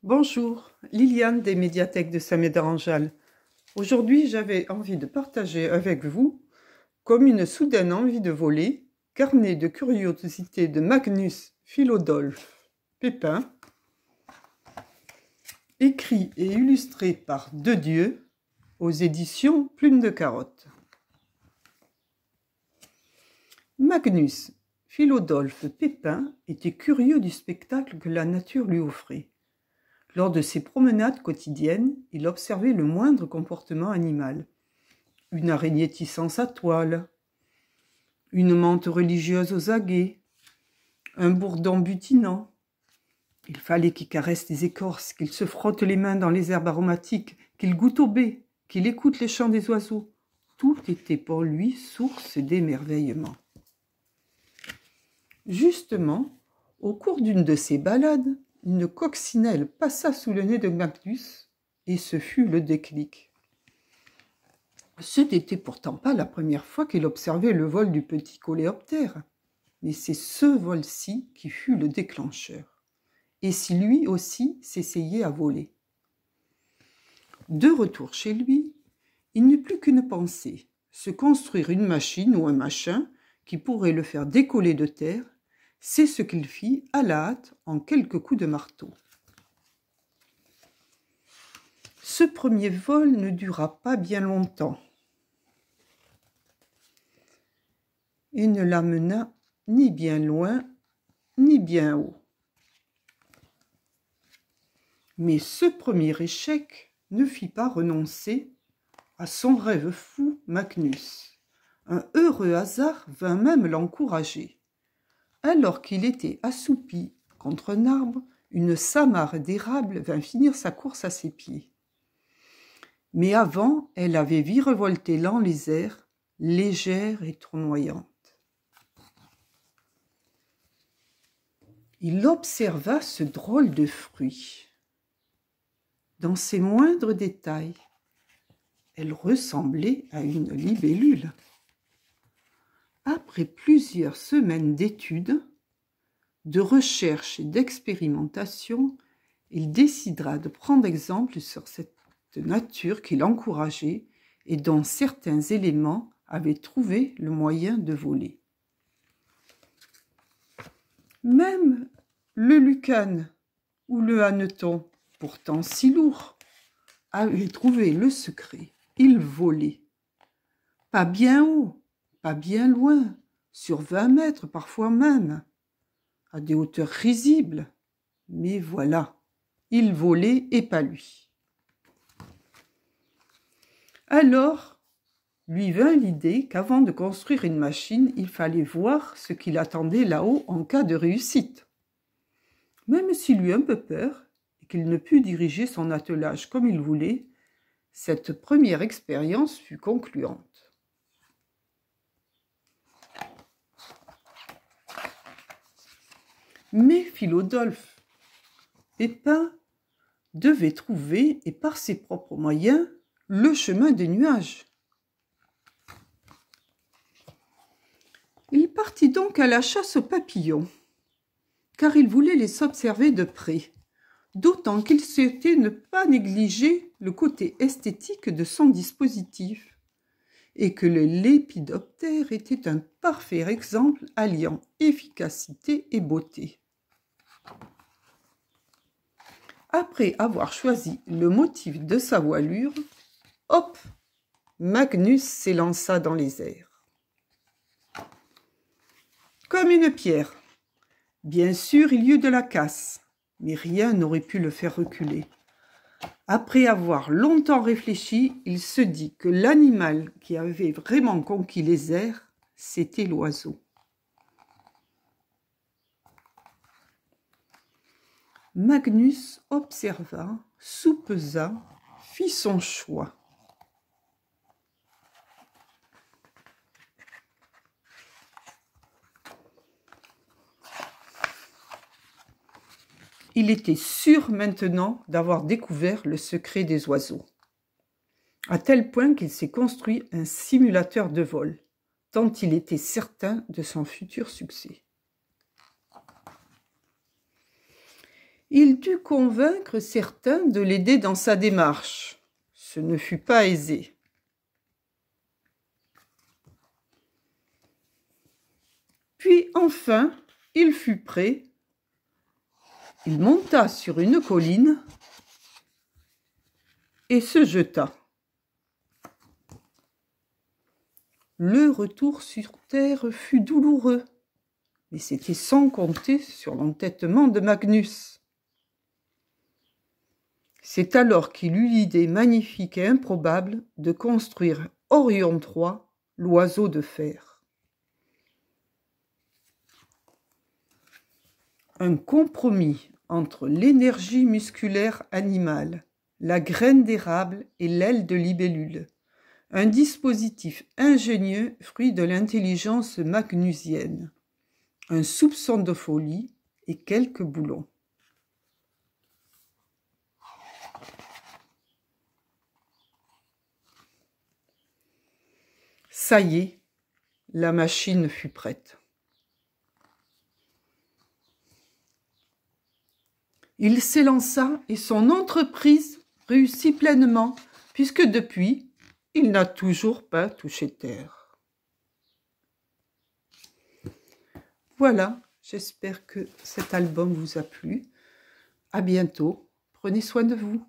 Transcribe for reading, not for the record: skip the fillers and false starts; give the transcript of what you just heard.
Bonjour, Liliane des médiathèques de Saint-Médard-en-Jalles. Aujourd'hui, j'avais envie de partager avec vous, comme une soudaine envie de voler, carnet de curiosité de Magnus Philodolphe Pépin, écrit et illustré par Dedieu, aux éditions Plume de Carotte. Magnus Philodolphe Pépin était curieux du spectacle que la nature lui offrait. Lors de ses promenades quotidiennes, il observait le moindre comportement animal. Une araignée tissant sa toile, une menthe religieuse aux aguets, un bourdon butinant. Il fallait qu'il caresse les écorces, qu'il se frotte les mains dans les herbes aromatiques, qu'il goûte au baies, qu'il écoute les chants des oiseaux. Tout était pour lui source d'émerveillement. Justement, au cours d'une de ses balades, une coccinelle passa sous le nez de Magnus, et ce fut le déclic. Ce n'était pourtant pas la première fois qu'il observait le vol du petit coléoptère, mais c'est ce vol-ci qui fut le déclencheur. Et si lui aussi s'essayait à voler. De retour chez lui, il n'eut plus qu'une pensée, se construire une machine ou un machin qui pourrait le faire décoller de terre. C'est ce qu'il fit à la hâte en quelques coups de marteau. Ce premier vol ne dura pas bien longtemps et ne l'amena ni bien loin ni bien haut. Mais ce premier échec ne fit pas renoncer à son rêve fou Magnus. Un heureux hasard vint même l'encourager. Alors qu'il était assoupi contre un arbre, une samarre d'érable vint finir sa course à ses pieds. Mais avant, elle avait virevolté lent les airs, légère et tournoyante. Il observa ce drôle de fruit. Dans ses moindres détails, elle ressemblait à une libellule. Après plusieurs semaines d'études, de recherche et d'expérimentation, il décidera de prendre exemple sur cette nature qui l'encourageait et dont certains éléments avaient trouvé le moyen de voler. Même le lucane ou le hanneton, pourtant si lourd, avait trouvé le secret. Il volait. Pas bien haut, pas bien loin, sur 20 mètres parfois même, à des hauteurs risibles. Mais voilà, il volait et pas lui. Alors, lui vint l'idée qu'avant de construire une machine, il fallait voir ce qu'il attendait là-haut en cas de réussite. Même s'il eut un peu peur et qu'il ne put diriger son attelage comme il voulait, cette première expérience fut concluante. Mais Philodolphe Pépin devait trouver, et par ses propres moyens, le chemin des nuages. Il partit donc à la chasse aux papillons, car il voulait les observer de près, d'autant qu'il souhaitait ne pas négliger le côté esthétique de son dispositif, et que le lépidoptère était un parfait exemple alliant efficacité et beauté. Après avoir choisi le motif de sa voilure, hop, Magnus s'élança dans les airs. Comme une pierre. Bien sûr, il y eut de la casse, mais rien n'aurait pu le faire reculer. Après avoir longtemps réfléchi, il se dit que l'animal qui avait vraiment conquis les airs, c'était l'oiseau. Magnus observa, soupesa, fit son choix. Il était sûr maintenant d'avoir découvert le secret des oiseaux, à tel point qu'il s'est construit un simulateur de vol, tant il était certain de son futur succès. Il dut convaincre certains de l'aider dans sa démarche. Ce ne fut pas aisé. Puis enfin, il fut prêt. Il monta sur une colline et se jeta. Le retour sur terre fut douloureux, mais c'était sans compter sur l'entêtement de Magnus. C'est alors qu'il eut l'idée magnifique et improbable de construire Orion III, l'oiseau de fer. Un compromis entre l'énergie musculaire animale, la graine d'érable et l'aile de libellule. Un dispositif ingénieux, fruit de l'intelligence magnusienne. Un soupçon de folie et quelques boulons. Ça y est, la machine fut prête. Il s'élança et son entreprise réussit pleinement, puisque depuis, il n'a toujours pas touché terre. Voilà, j'espère que cet album vous a plu. À bientôt, prenez soin de vous.